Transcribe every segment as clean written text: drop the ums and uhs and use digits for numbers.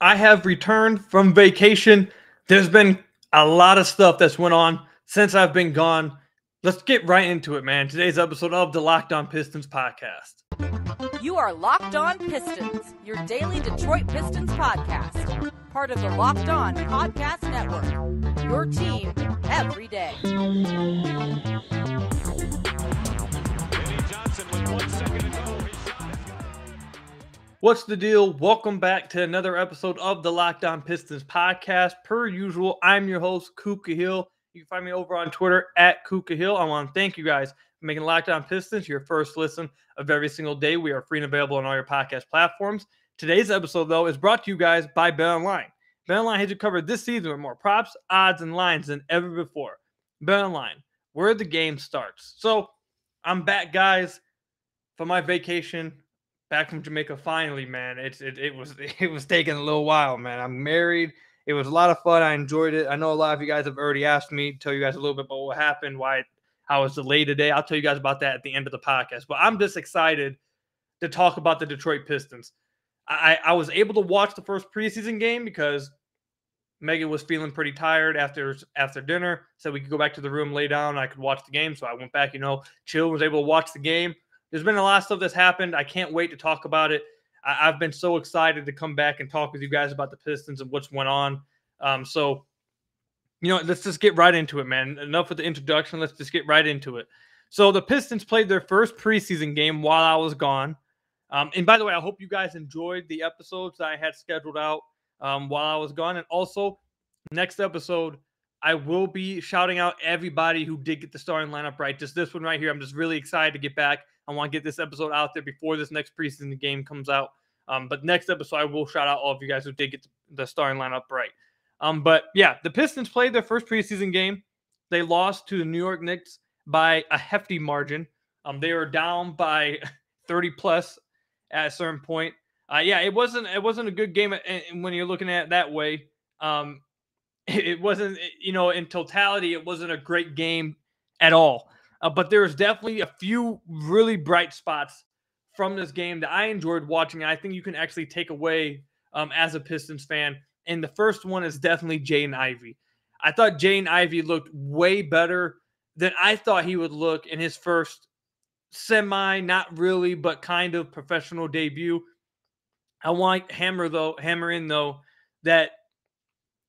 I have returned from vacation. There's been a lot of stuff that's went on since I've been gone. Let's get right into it, man. Today's episode of the Locked On Pistons podcast. You are Locked On Pistons, your daily Detroit Pistons podcast. Part of the Locked On Podcast Network, your team every day. What's the deal? Welcome back to another episode of the Locked On Pistons podcast. Per usual, I'm your host, Kuka Hill. You can find me over on Twitter at Kuka Hill. I want to thank you guys for making Locked On Pistons your first listen of every single day. We are free and available on all your podcast platforms. Today's episode, though, is brought to you guys by BetOnline. BetOnline has you covered this season with more props, odds, and lines than ever before. BetOnline, where the game starts. So, I'm back, guys, for my vacation. Back from Jamaica, finally, man. It was taking a little while, man. I'm married. It was a lot of fun. I enjoyed it. I know a lot of you guys have already asked me to tell you guys a little bit about what happened, why I was delayed today. I'll tell you guys about that at the end of the podcast. But I'm just excited to talk about the Detroit Pistons. I was able to watch the first preseason game because Megan was feeling pretty tired after dinner. Said we could go back to the room, lay down, and I could watch the game. So I went back, chill, was able to watch the game. There's been a lot of stuff that's happened. I can't wait to talk about it. I've been so excited to come back and talk with you guys about the Pistons and what's went on. So, let's just get right into it, man. Enough with the introduction. Let's just get right into it. So the Pistons played their first preseason game while I was gone. And by the way, I hope you guys enjoyed the episodes that I had scheduled out while I was gone. And also, next episode, I will be shouting out everybody who did get the starting lineup right. Just this one right here. I'm just really excited to get back. I want to get this episode out there before this next preseason game comes out. But next episode, I will shout out all of you guys who did get the starting lineup right. But yeah, the Pistons played their first preseason game. They lost to the New York Knicks by a hefty margin. They were down by 30 plus at a certain point. It wasn't a good game when you're looking at it that way. It wasn't, in totality, it wasn't a great game at all. But there's definitely a few really bright spots from this game that I enjoyed watching. I think you can actually take away as a Pistons fan. And the first one is definitely Jaden Ivey. I thought Jaden Ivey looked way better than I thought he would look in his first not really, but kind of professional debut. I want to hammer in, that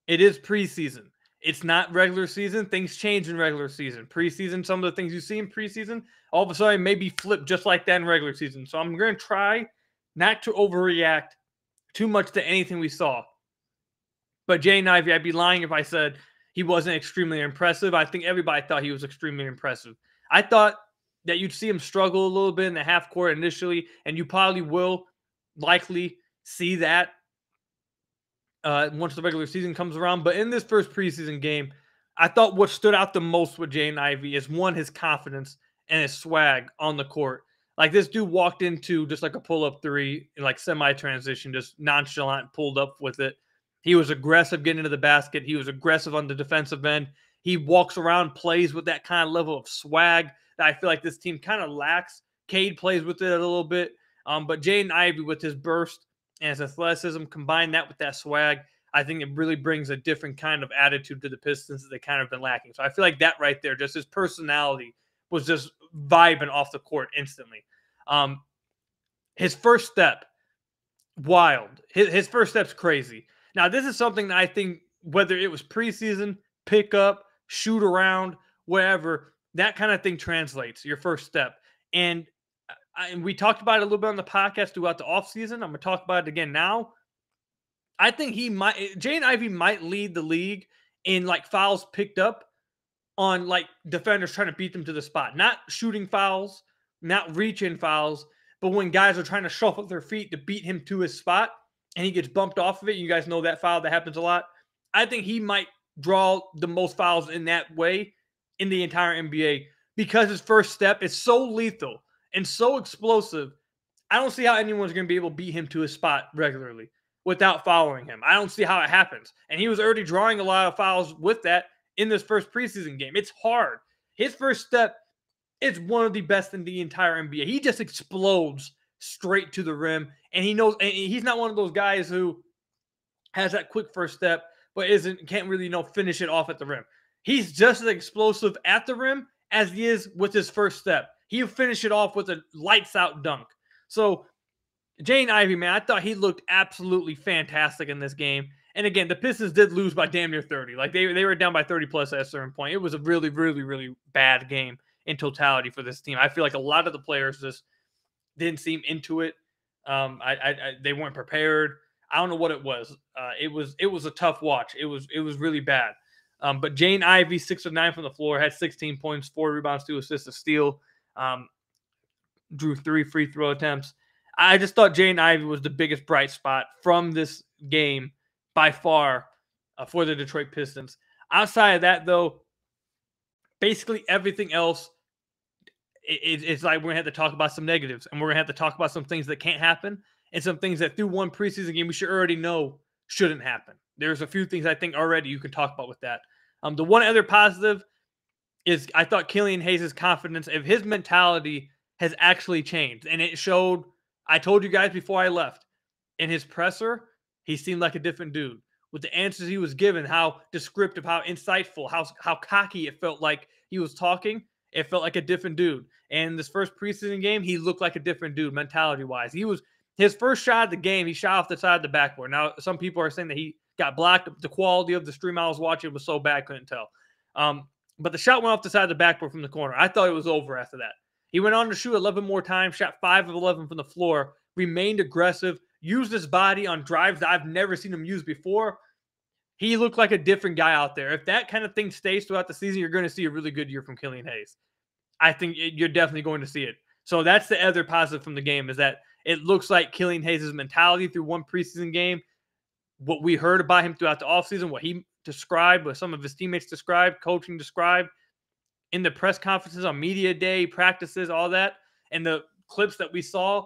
it is preseason. It's not regular season. Things change in regular season. Preseason, some of the things you see in preseason, all of a sudden maybe flip just like that in regular season. So I'm going to try not to overreact too much to anything we saw. But Jaden Ivey, I'd be lying if I said he wasn't extremely impressive. I think everybody thought he was extremely impressive. I thought that you'd see him struggle a little bit in the half court initially, and you probably will likely see that once the regular season comes around. But in this first preseason game, I thought what stood out the most with Jaden Ivey is, one, his confidence and his swag on the court. Like, this dude walked into just like a pull-up three, like semi-transition, just nonchalant, pulled up with it. He was aggressive getting into the basket. He was aggressive on the defensive end. He walks around, plays with that kind of level of swag that I feel like this team kind of lacks. Cade plays with it a little bit. But Jaden Ivey, with his burst and his athleticism, combine that with that swag, I think it really brings a different kind of attitude to the Pistons that they kind of been lacking. So I feel like that right there, just his personality was just vibing off the court instantly. His first step, wild. His first step's crazy. Now, this is something that I think, whether it was preseason, pick up, shoot around, whatever, that kind of thing translates, your first step. And we talked about it a little bit on the podcast throughout the offseason. I'm going to talk about it again now. I think Jaden Ivey might lead the league in like fouls picked up on like defenders trying to beat them to the spot. Not shooting fouls, not reaching fouls, but when guys are trying to shuffle their feet to beat him to his spot and he gets bumped off of it. You guys know that foul, that happens a lot. I think he might draw the most fouls in that way in the entire NBA because his first step is so lethal and so explosive. I don't see how anyone's going to be able to beat him to his spot regularly without following him. I don't see how it happens. And he was already drawing a lot of fouls with that in this first preseason game. It's hard. His first step is one of the best in the entire NBA. He just explodes straight to the rim. And he knows, and he's not one of those guys who has that quick first step, but can't really, finish it off at the rim. He's just as explosive at the rim as he is with his first step. He'll finish it off with a lights out dunk. So Jaden Ivey, man, I thought he looked absolutely fantastic in this game. And again, the Pistons did lose by damn near 30. Like they were down by 30 plus at a certain point. It was a really, really, really bad game in totality for this team. I feel like a lot of the players just didn't seem into it. They weren't prepared. I don't know what it was. It was a tough watch. It was really bad. But Jaden Ivey, 6 of 9 from the floor, had 16 points, 4 rebounds, 2 assists, a steal. Drew 3 free throw attempts. I just thought Jaden Ivey was the biggest bright spot from this game by far for the Detroit Pistons. Outside of that, though, basically everything else, it's like we're going to have to talk about some negatives, and we're going to have to talk about some things that can't happen and some things that through one preseason game we should already know shouldn't happen. There's a few things I think already you can talk about with that. The one other positive is I thought Killian Hayes' confidence, if his mentality has actually changed, and it showed. I told you guys before I left, in his presser, he seemed like a different dude. With the answers he was given, how descriptive, how insightful, how cocky it felt like he was talking, it felt like a different dude. And this first preseason game, he looked like a different dude mentality-wise. His first shot of the game, he shot off the side of the backboard. Now, some people are saying that he got blocked. The quality of the stream I was watching was so bad, couldn't tell. But the shot went off the side of the backboard from the corner. I thought it was over after that. He went on to shoot 11 more times, shot 5 of 11 from the floor, remained aggressive, used his body on drives that I've never seen him use before. He looked like a different guy out there. If that kind of thing stays throughout the season, you're going to see a really good year from Killian Hayes. I think you're definitely going to see it. So that's the other positive from the game, is that it looks like Killian Hayes' mentality through one preseason game, what we heard about him throughout the offseason, what he described, what some of his teammates described, coaching described, in the press conferences, on media day, practices, all that, and the clips that we saw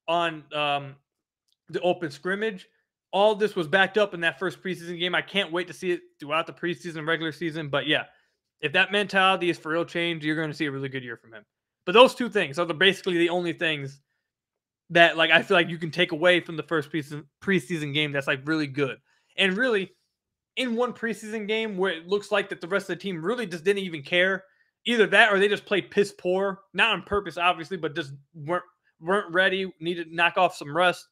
on the open scrimmage, all this was backed up in that first preseason game. I can't wait to see it throughout the preseason and regular season. But yeah, if that mentality is for real change, you're going to see a really good year from him. But those two things are basically the only things that I feel like you can take away from the first preseason game that's really good. And really, in one preseason game where it looks like that the rest of the team really just didn't even care, either that or they just played piss poor, not on purpose, obviously, but just weren't ready, needed to knock off some rust.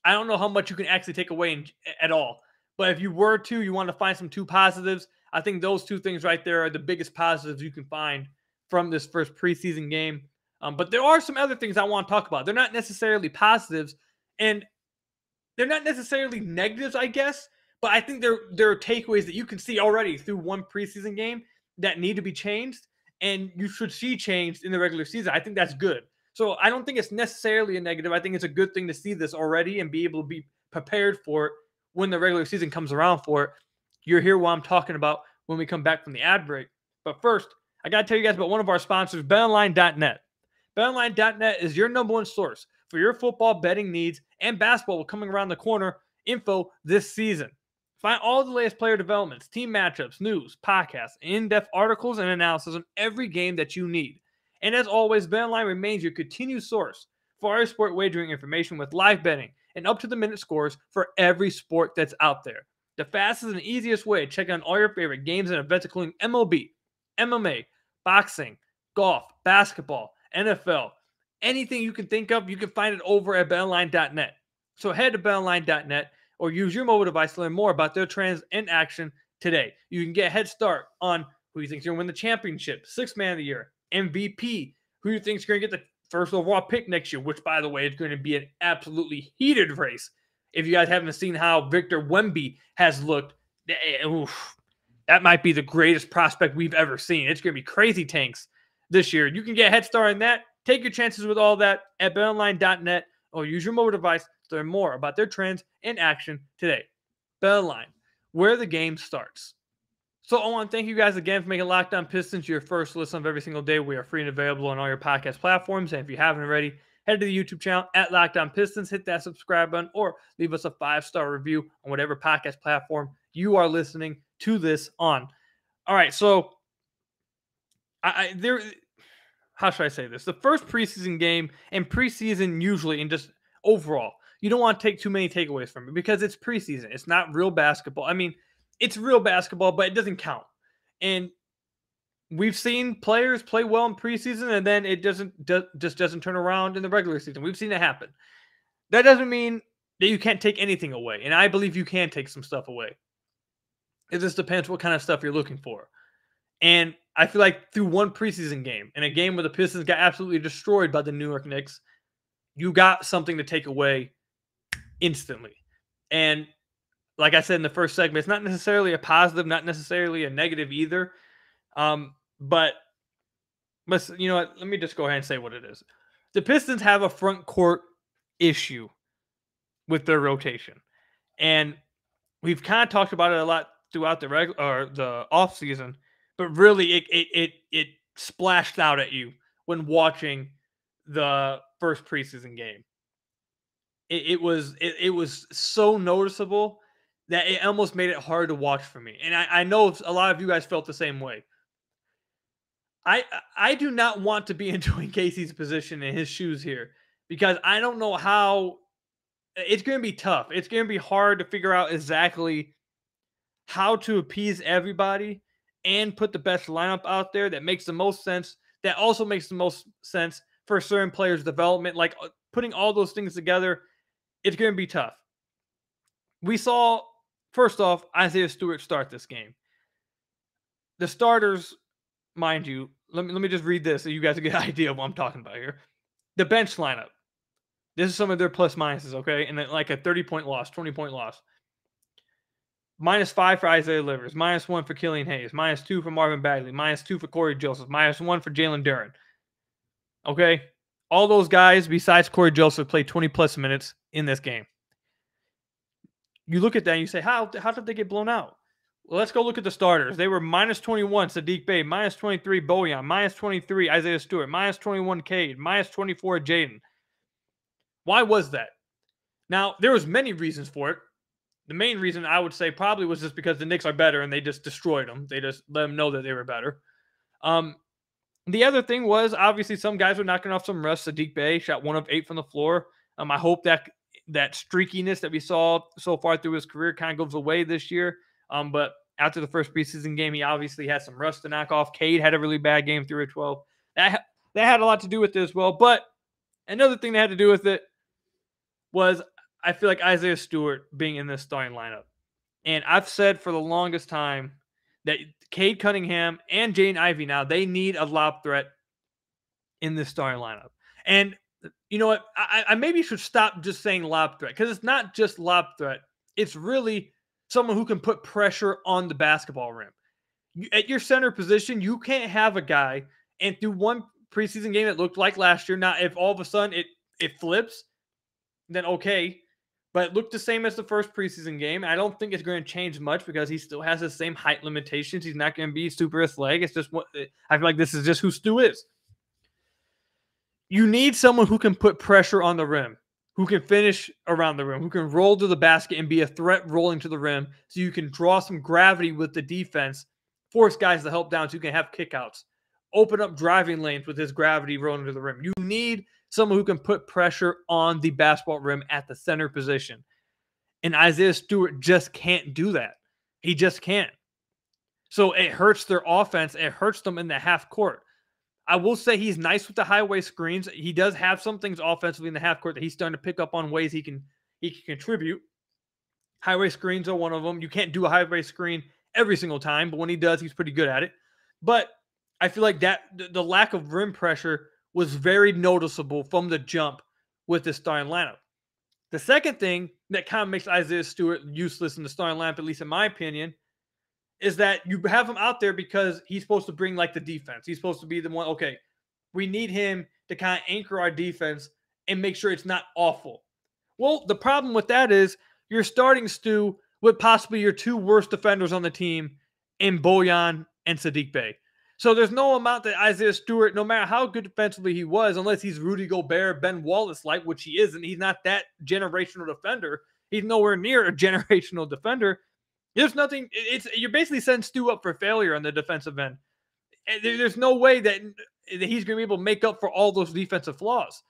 I don't know how much you can actually take away at all. But if you want to find some two positives, I think those two things right there are the biggest positives you can find from this first preseason game. But there are some other things I want to talk about. They're not necessarily positives, and they're not necessarily negatives, I guess. But I think there are takeaways that you can see already through one preseason game that need to be changed, and you should see changed in the regular season. I think that's good. So I don't think it's necessarily a negative. I think it's a good thing to see this already and be able to be prepared for it when the regular season comes around for it. You'll hear what I'm talking about when we come back from the ad break. But first, I got to tell you guys about one of our sponsors, BetOnline.net. BetOnline.net is your number one source for your football betting needs and basketball coming around the corner info this season. Find all the latest player developments, team matchups, news, podcasts, in-depth articles, and analysis on every game that you need. And as always, BetOnline remains your continued source for our sport wagering information with live betting and up-to-the-minute scores for every sport that's out there. The fastest and easiest way to check out all your favorite games and events, including MLB, MMA, boxing, golf, basketball, NFL, anything you can think of, you can find it over at BetOnline.net. So head to BetOnline.net or use your mobile device to learn more about their trends in action today. You can get a head start on who you think is going to win the championship, Sixth Man of the Year, MVP, who you think is going to get the first overall pick next year, which, by the way, is going to be an absolutely heated race. If you guys haven't seen how Victor Wemby has looked, that might be the greatest prospect we've ever seen. It's going to be crazy tanks this year. You can get a head start on that. Take your chances with all that at betonline.net or use your mobile device to learn more about their trends in action today. BetOnline, where the game starts. So I want to thank you guys again for making Locked On Pistons your first listen of every single day. We are free and available on all your podcast platforms. And if you haven't already, head to the YouTube channel at Locked On Pistons, hit that subscribe button, or leave us a 5-star review on whatever podcast platform you are listening to this on. All right, so how should I say this? The first preseason game, and preseason usually, and just overall, you don't want to take too many takeaways from it because it's preseason. It's not real basketball. I mean, it's real basketball, but it doesn't count. And we've seen players play well in preseason, and then it just doesn't turn around in the regular season. We've seen it happen. That doesn't mean that you can't take anything away, and I believe you can take some stuff away. It just depends what kind of stuff you're looking for. And I feel like through one preseason game, and a game where the Pistons got absolutely destroyed by the New York Knicks, you got something to take away instantly. And like I said in the first segment, it's not necessarily a positive, not necessarily a negative either. But you know what? Let me just go ahead and say what it is. The Pistons have a front court issue with their rotation. And we've kind of talked about it a lot throughout the offseason, but really it splashed out at you when watching the first preseason game. It was so noticeable that it almost made it hard to watch for me. And I know a lot of you guys felt the same way. I do not want to be in Dwayne Casey's position in his shoes here because I don't know how it's going to be tough. It's going to be hard to figure out exactly how to appease everybody and put the best lineup out there that makes the most sense, that also makes the most sense for certain players' development. Like putting all those things together, it's going to be tough. We saw, first off, Isaiah Stewart start this game. The starters, mind you, let me just read this so you guys get an idea of what I'm talking about here. The bench lineup. This is some of their plus minuses, okay? And then like a 30-point loss, 20-point loss. -5 for Isaiah Livers, -1 for Killian Hayes, -2 for Marvin Bagley, -2 for Corey Joseph, -1 for Jalen Duren. Okay? All those guys besides Corey Joseph played 20-plus minutes in this game. You look at that and you say, how did they get blown out? Well, let's go look at the starters. They were -21 Saddiq Bey, -23 Bojan, -23 Isaiah Stewart, -21 Cade, -24 Jaden. Why was that? Now, there was many reasons for it. The main reason I would say probably was just because the Knicks are better and they just destroyed them. They just let them know that they were better. The other thing was obviously some guys were knocking off some rust. Saddiq Bey shot 1 of 8 from the floor. I hope that streakiness that we saw so far through his career kind of goes away this year. But after the first preseason game, he obviously had some rust to knock off. Cade had a really bad game, 3 of 12. That had a lot to do with it as well. But another thing that had to do with it was I feel like Isaiah Stewart being in this starting lineup. And I've said for the longest time that Cade Cunningham and Jaden Ivey now, they need a lob threat in this starting lineup. And you know what? I maybe should stop just saying lob threat because it's not just lob threat. It's really someone who can put pressure on the basketball rim. At your center position, you can't have a guy, and through one preseason game it looked like last year. Now, if all of a sudden it flips, then okay. But it looked the same as the first preseason game. I don't think it's going to change much because he still has the same height limitations. He's not going to be super athletic. It's just what I feel like this is just who Stu is. You need someone who can put pressure on the rim, who can finish around the rim, who can roll to the basket and be a threat rolling to the rim so you can draw some gravity with the defense, force guys to help down so you can have kickouts, open up driving lanes with his gravity rolling to the rim. You need someone who can put pressure on the basketball rim at the center position. And Isaiah Stewart just can't do that. He just can't. So it hurts their offense. It hurts them in the half court. I will say he's nice with the highway screens. He does have some things offensively in the half court that he's starting to pick up on ways he can contribute. Highway screens are one of them. You can't do a highway screen every single time, but when he does, he's pretty good at it. But I feel like that the lack of rim pressure was very noticeable from the jump with the starting lineup. The second thing that kind of makes Isaiah Stewart useless in the starting lineup, at least in my opinion, is that you have him out there because he's supposed to bring like the defense. He's supposed to be the one, okay, we need him to kind of anchor our defense and make sure it's not awful. Well, the problem with that is you're starting Stu with possibly your 2 worst defenders on the team in Bojan and Saddiq Bey. So there's no amount that Isaiah Stewart, no matter how good defensively he was, unless he's Rudy Gobert, Ben Wallace-like, which he isn't, he's not that generational defender. He's nowhere near a generational defender. There's nothing. You're basically setting Stu up for failure on the defensive end. There's no way that he's going to be able to make up for all those defensive flaws.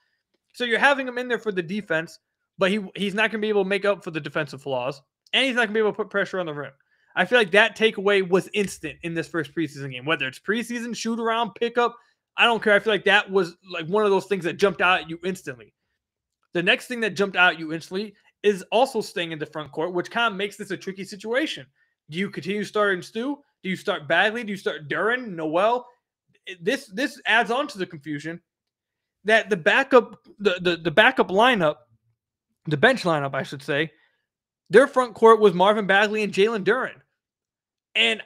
So you're having him in there for the defense, but he's not going to be able to make up for the defensive flaws, and he's not going to be able to put pressure on the rim. I feel like that takeaway was instant in this first preseason game. Whether it's preseason, shoot around, pickup, I don't care. I feel like that was like one of those things that jumped out at you instantly. The next thing that jumped out at you instantly is also staying in the front court, which kind of makes this a tricky situation. Do you continue starting Stu? Do you start Bagley? Do you start Duren, Noel? This adds on to the confusion that the backup lineup, the bench lineup, I should say, their front court was Marvin Bagley and Jalen Duren. And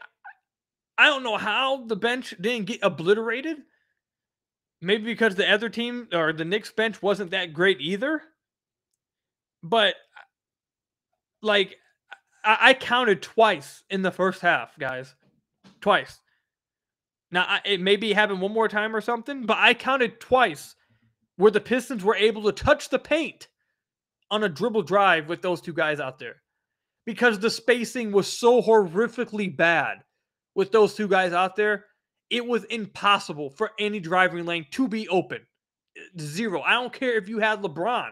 I don't know how the bench didn't get obliterated. Maybe because the other team or the Knicks bench wasn't that great either. But like I counted twice in the first half, guys. Twice. Now, it maybe happened one more time or something, but I counted twice where the Pistons were able to touch the paint on a dribble drive with those two guys out there. Because the spacing was so horrifically bad with those two guys out there, it was impossible for any driving lane to be open. Zero. I don't care if you had LeBron.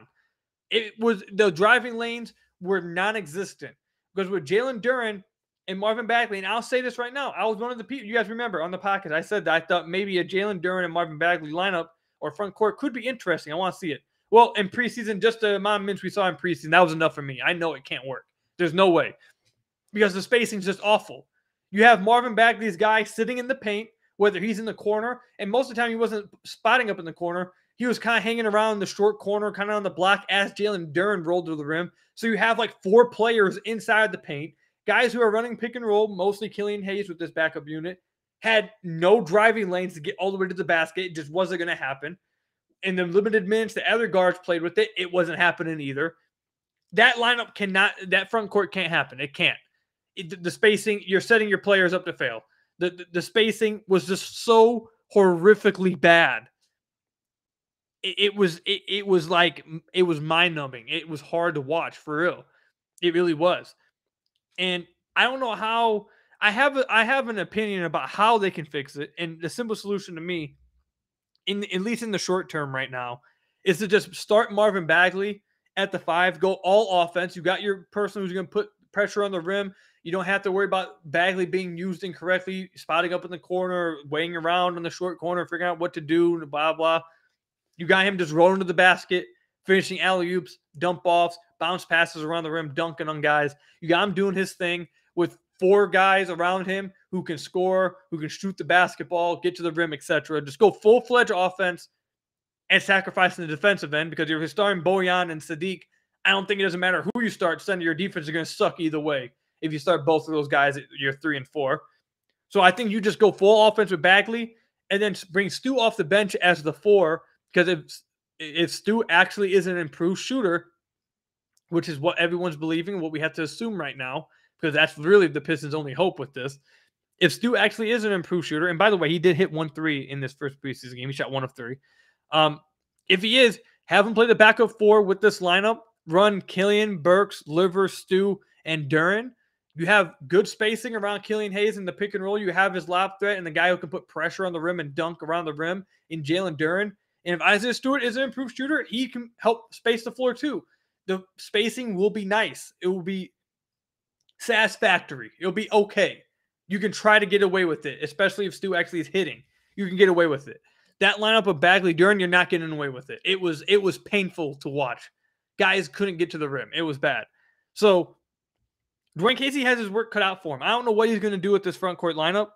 The driving lanes were non-existent. Because with Jalen Duren and Marvin Bagley, and I'll say this right now, I was one of the people, you guys remember on the podcast, I said that I thought maybe a Jalen Duren and Marvin Bagley lineup or front court could be interesting. I want to see it. Well, in preseason, just the amount of minutes we saw in preseason, that was enough for me. I know it can't work. There's no way. Because the spacing's just awful. You have Marvin Bagley's guy sitting in the paint, whether he's in the corner, and most of the time he wasn't spotting up in the corner. He was kind of hanging around the short corner, kind of on the block as Jalen Duren rolled to the rim. So you have like 4 players inside the paint. Guys who are running pick and roll, mostly Killian Hayes with this backup unit, had no driving lanes to get all the way to the basket. It just wasn't going to happen. In the limited minutes the other guards played with it, it wasn't happening either. That lineup that front court can't happen. It can't. The spacing, you're setting your players up to fail. The spacing was just so horrifically bad. It was mind-numbing. It was hard to watch, for real. It really was. And I don't know how. I have an opinion about how they can fix it, and the simple solution to me, at least in the short term right now, is to just start Marvin Bagley at the 5, go all offense. You got your person who's going to put pressure on the rim. You don't have to worry about Bagley being used incorrectly, spotting up in the corner, weighing around in the short corner, figuring out what to do, blah, blah. You got him just rolling to the basket, finishing alley-oops, dump-offs, bounce passes around the rim, dunking on guys. You got him doing his thing with 4 guys around him who can score, who can shoot the basketball, get to the rim, etc. Just go full-fledged offense and sacrificing the defensive end, because if you're starting Bojan and Sadiq, I don't think it doesn't matter who you start. Center, your defense is going to suck either way if you start both of those guys at your 3 and 4. So I think you just go full offense with Bagley and then bring Stu off the bench as the 4, because if Stu actually is an improved shooter, which is what everyone's believing, what we have to assume right now, because that's really the Pistons' only hope with this. If Stu actually is an improved shooter, and by the way, he did hit 1-3 in this first preseason game. He shot 1 of 3. If he is, have him play the backup 4 with this lineup. Run Killian, Burks, Liver, Stu, and Duren. You have good spacing around Killian Hayes in the pick and roll. You have his lob threat and the guy who can put pressure on the rim and dunk around the rim in Jalen Duren. And if Isaiah Stewart is an improved shooter, he can help space the floor too. The spacing will be nice. It will be satisfactory. It'll be okay. You can try to get away with it, especially if Stu actually is hitting. You can get away with it. That lineup of Bagley, Duren, you're not getting away with it. It was painful to watch. Guys couldn't get to the rim. It was bad. So Dwayne Casey has his work cut out for him. I don't know what he's going to do with this front court lineup.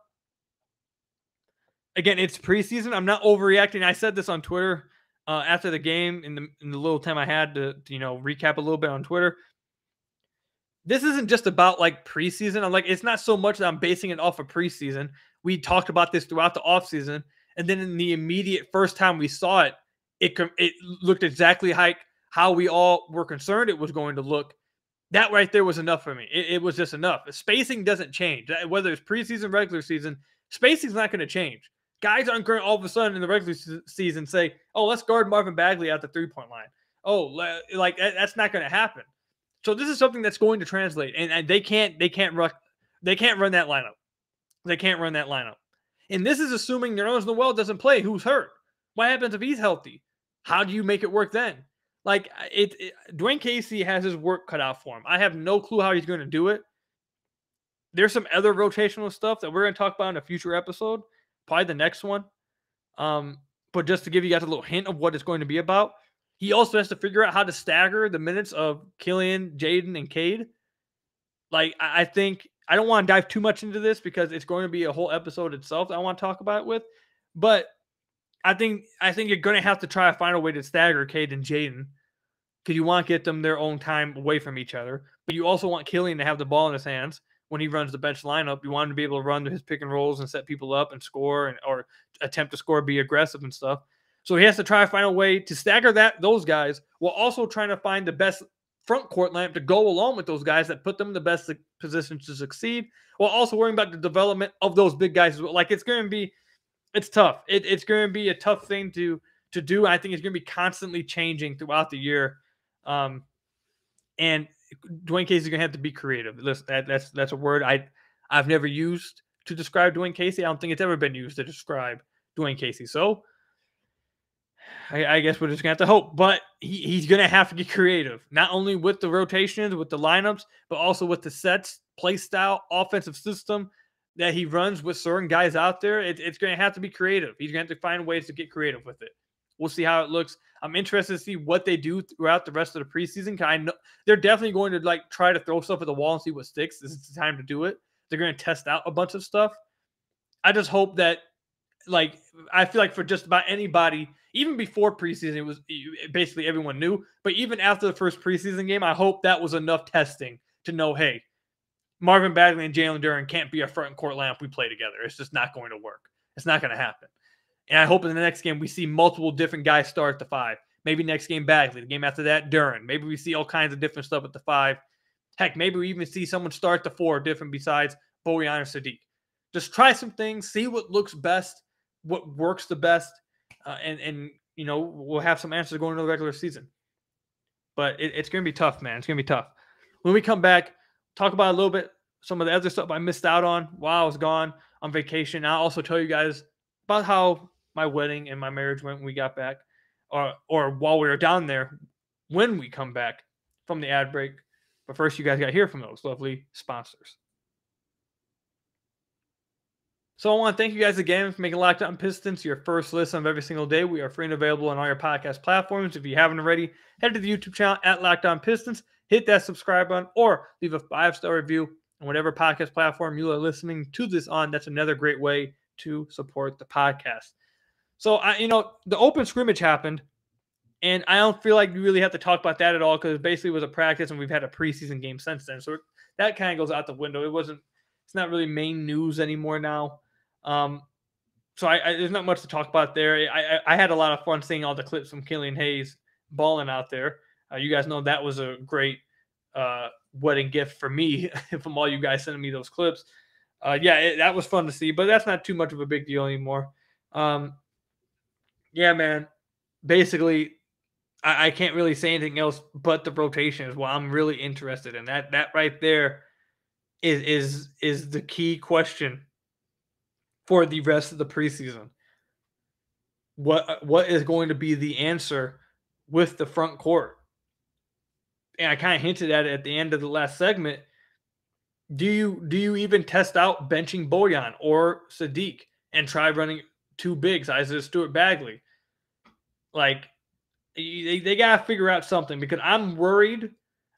Again, it's preseason. I'm not overreacting. I said this on Twitter after the game in the little time I had to recap a little bit on Twitter. This isn't just about like preseason. I'm like, it's not so much that I'm basing it off of preseason. We talked about this throughout the offseason. And then in the immediate first time we saw it, it looked exactly like how we all were concerned it was going to look. That right there was enough for me. It was just enough. Spacing doesn't change. Whether it's preseason, regular season, spacing's not going to change. Guys aren't going to all of a sudden in the regular season say, oh, let's guard Marvin Bagley at the three-point line. Oh, like that's not going to happen. So this is something that's going to translate, and they can't run that lineup. They can't run that lineup. And this is assuming Nerlens Noel doesn't play. Who's hurt? What happens if he's healthy? How do you make it work then? Like Dwayne Casey has his work cut out for him. I have no clue how he's going to do it. There's some other rotational stuff that we're going to talk about in a future episode, probably the next one. But just to give you guys a little hint of what it's going to be about, he also has to figure out how to stagger the minutes of Killian, Jaden, and Cade. Like, I think I don't want to dive too much into this because it's going to be a whole episode itself that I want to talk about it with. But I think you're going to have to try to find a way to stagger Cade and Jaden because you want to get them their own time away from each other. But you also want Killian to have the ball in his hands when he runs the bench lineup. You want him to be able to run his pick and rolls and set people up and score or attempt to score, be aggressive and stuff. So he has to try to find a way to stagger those guys while also trying to find the best front court lineup to go along with those guys that put them in the best positions to succeed, while also worrying about the development of those big guys as well. Like, it's tough. It's going to be a tough thing to do. I think it's going to be constantly changing throughout the year. And Dwayne Casey is going to have to be creative. Listen, that's a word I've never used to describe Dwayne Casey. I don't think it's ever been used to describe Dwayne Casey. So I guess we're just going to have to hope. But he's going to have to get creative, not only with the rotations, with the lineups, but also with the sets, play style, offensive system that he runs with certain guys out there. It's going to have to be creative. He's going to have to find ways to get creative with it. We'll see how it looks. I'm interested to see what they do throughout the rest of the preseason. I know they're definitely going to try to throw stuff at the wall and see what sticks. This is the time to do it. They're going to test out a bunch of stuff. I just hope that, I feel like for just about anybody, even before preseason, it was basically everyone knew. But even after the first preseason game, I hope that was enough testing to know, hey, Marvin Bagley and Jalen Duren can't be a front court lineup we play together. It's just not going to work. It's not going to happen. And I hope in the next game we see multiple different guys start at the 5. Maybe next game Bagley. The game after that, Duren. Maybe we see all kinds of different stuff at the 5. Heck, maybe we even see someone start the 4 different besides Bojan or Sadiq. Just try some things, see what looks best, what works the best, and we'll have some answers going into the regular season. But it's going to be tough, man. It's going to be tough. When we come back, talk about a little bit some of the other stuff I missed out on while I was gone on vacation. I'll also tell you guys about how my wedding and my marriage went when we got back, or while we were down there when we come back from the ad break. But first, you guys got to hear from those lovely sponsors. So I want to thank you guys again for making Locked On Pistons your first listen of every single day. We are free and available on all your podcast platforms. If you haven't already, head to the YouTube channel at Locked On Pistons, hit that subscribe button, or leave a 5-star review on whatever podcast platform you are listening to this on. That's another great way to support the podcast. So, the open scrimmage happened, and I don't feel like we really have to talk about that at all because basically it was a practice, and we've had a preseason game since then. So that kind of goes out the window. It's not really main news anymore now. So there's not much to talk about there. I had a lot of fun seeing all the clips from Killian Hayes balling out there. You guys know that was a great wedding gift for me from all you guys sending me those clips. That was fun to see, but that's not too much of a big deal anymore. Man, basically I can't really say anything else but the rotation is what I'm really interested in. That right there is the key question for the rest of the preseason. What is going to be the answer with the front court? And I kind of hinted at it at the end of the last segment. Do you even test out benching Bojan or Sadiq and try running 2 bigs, Isaiah Stewart, Bagley? They got to figure out something because I'm worried.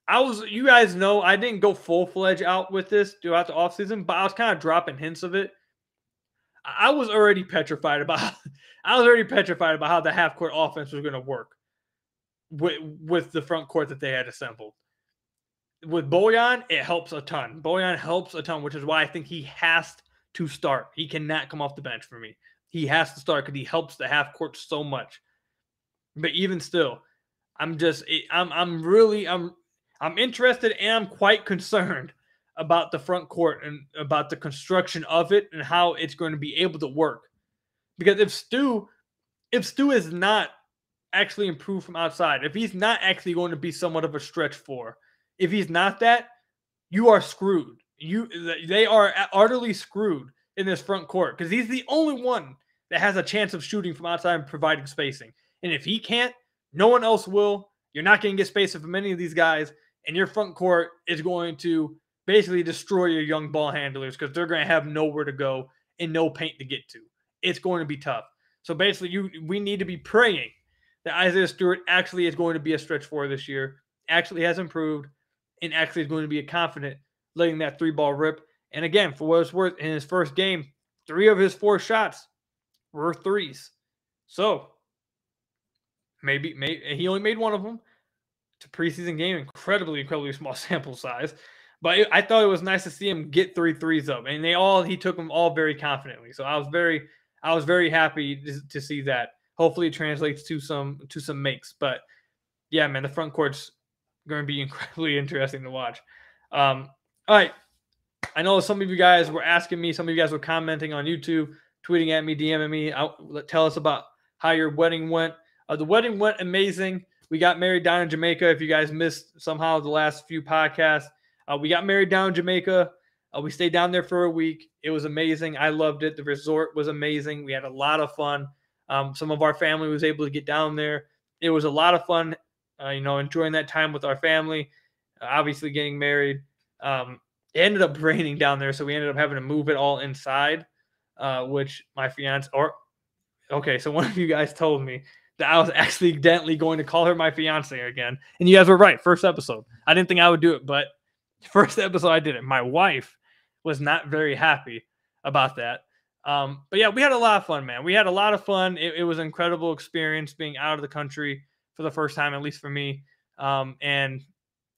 You guys know I didn't go full-fledged out with this throughout the offseason, but I was kind of dropping hints of it. I was already petrified about how the half-court offense was going to work with the front court that they had assembled. With Bojan, it helps a ton. Which is why I think he has to start. He cannot come off the bench for me. He has to start because he helps the half-court so much. But even still, I'm interested and I'm quite concerned about the front court and about the construction of it and how it's going to be able to work. Because if Stu is not actually improved from outside, if he's not actually going to be somewhat of a stretch 4, if he's not that, you are screwed. They are utterly screwed in this front court because he's the only one that has a chance of shooting from outside and providing spacing. And if he can't, no one else will. You're not going to get spacing from any of these guys, and your front court is going to basically destroy your young ball handlers because they're going to have nowhere to go and no paint to get to. It's going to be tough. So basically, we need to be praying that Isaiah Stewart actually is going to be a stretch four this year, actually has improved, and actually is going to be a confident letting that 3-ball rip. And again, for what it's worth, in his first game, 3 of his 4 shots were threes. So maybe he only made one of them. It's a preseason game, incredibly small sample size. But I thought it was nice to see him get 3 threes up, and he took them all very confidently. So I was very happy to see that. Hopefully, it translates to some makes. But yeah, man, the front court's going to be incredibly interesting to watch. All right, I know some of you guys were asking me, some of you guys were commenting on YouTube, tweeting at me, DMing me. Tell us about how your wedding went. The wedding went amazing. We got married down in Jamaica. If you guys missed somehow the last few podcasts, we got married down in Jamaica. We stayed down there for a week. It was amazing. I loved it. The resort was amazing. We had a lot of fun. Some of our family was able to get down there. It was a lot of fun, enjoying that time with our family, obviously getting married. It ended up raining down there, so we ended up having to move it all inside, which my fiance so one of you guys told me that I was accidentally going to call her my fiance again. And you guys were right. First episode. I didn't think I would do it, but first episode I did it. My wife was not very happy about that. But yeah, we had a lot of fun, man. We had a lot of fun. It was an incredible experience being out of the country for the first time, at least for me. And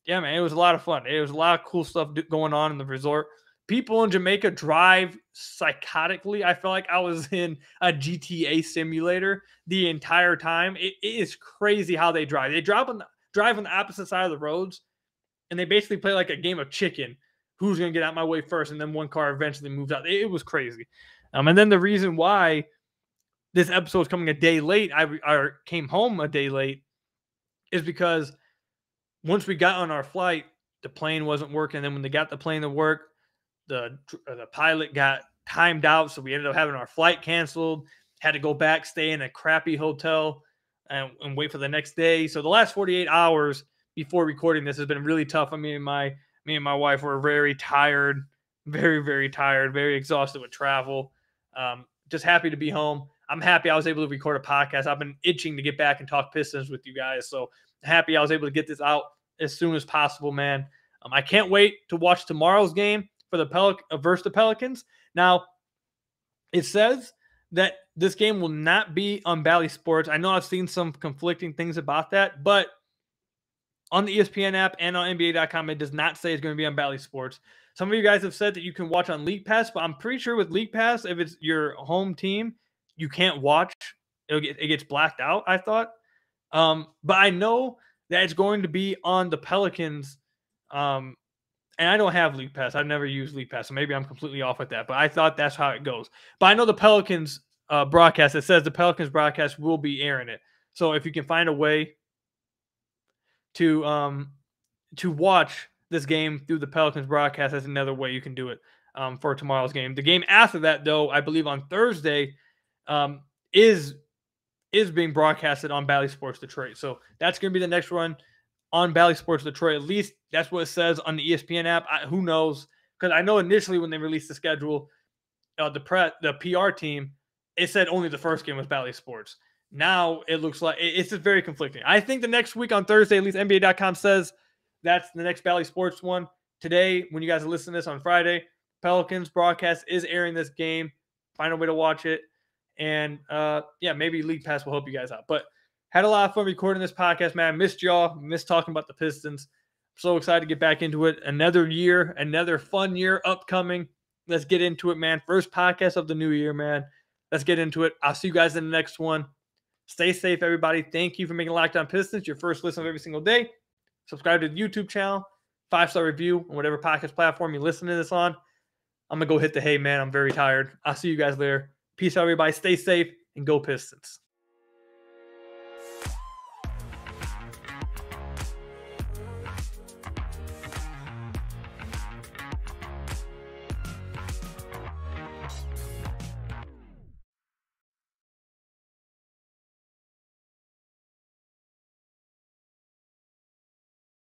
yeah, man, it was a lot of fun. It was a lot of cool stuff going on in the resort. People in Jamaica drive psychotically. I felt like I was in a GTA simulator the entire time. It is crazy how they drive. They drive on the opposite side of the roads, and they basically play like a game of chicken. Who's going to get out my way first? And then one car eventually moves out. It was crazy. And then the reason why this episode is coming a day late, I came home a day late, is because once we got on our flight, the plane wasn't working. Then when they got the plane to work, the pilot got timed out, so we ended up having our flight canceled. Had to go back, stay in a crappy hotel, and wait for the next day. So the last 48 hours before recording this has been really tough. Me and my wife were very tired, very, very tired, very exhausted with travel. Just happy to be home. I'm happy I was able to record a podcast. I've been itching to get back and talk Pistons with you guys. So happy I was able to get this out as soon as possible, man. I can't wait to watch tomorrow's game for the versus the Pelicans. Now, it says that this game will not be on Bally Sports. I know I've seen some conflicting things about that, but on the ESPN app and on NBA.com, it does not say it's going to be on Bally Sports. Some of you guys have said that you can watch on League Pass, but I'm pretty sure with League Pass, if it's your home team, you can't watch. It gets blacked out, I thought. But I know that it's going to be on the Pelicans. And I don't have League Pass. I've never used League Pass, so maybe I'm completely off with that. But I thought that's how it goes. But I know the Pelicans broadcast, it says the Pelicans broadcast will be airing it. So if you can find a way to watch this game through the Pelicans broadcast, that's another way you can do it for tomorrow's game. The game after that, though, I believe on Thursday, is being broadcasted on Bally Sports Detroit. So that's going to be the next one on Bally Sports Detroit. At least that's what it says on the ESPN app. Who knows? Because I know initially when they released the schedule, the PR team, it said only the first game was Bally Sports. Now it looks like it's just very conflicting. I think the next week on Thursday, at least NBA.com says that's the next Bally Sports one. Today, when you guys are listening to this on Friday, Pelicans broadcast is airing this game. Find a way to watch it. And maybe League Pass will help you guys out. But had a lot of fun recording this podcast, man. I missed y'all. Missed talking about the Pistons. So excited to get back into it. Another year, another fun year upcoming. Let's get into it, man. First podcast of the new year, man. Let's get into it. I'll see you guys in the next one. Stay safe, everybody. Thank you for making Locked On Pistons your first listen of every single day. Subscribe to the YouTube channel. 5-star review on whatever podcast platform you listen to this on. I'm going to go hit the hay, man. I'm very tired. I'll see you guys later. Peace out, everybody. Stay safe and go Pistons.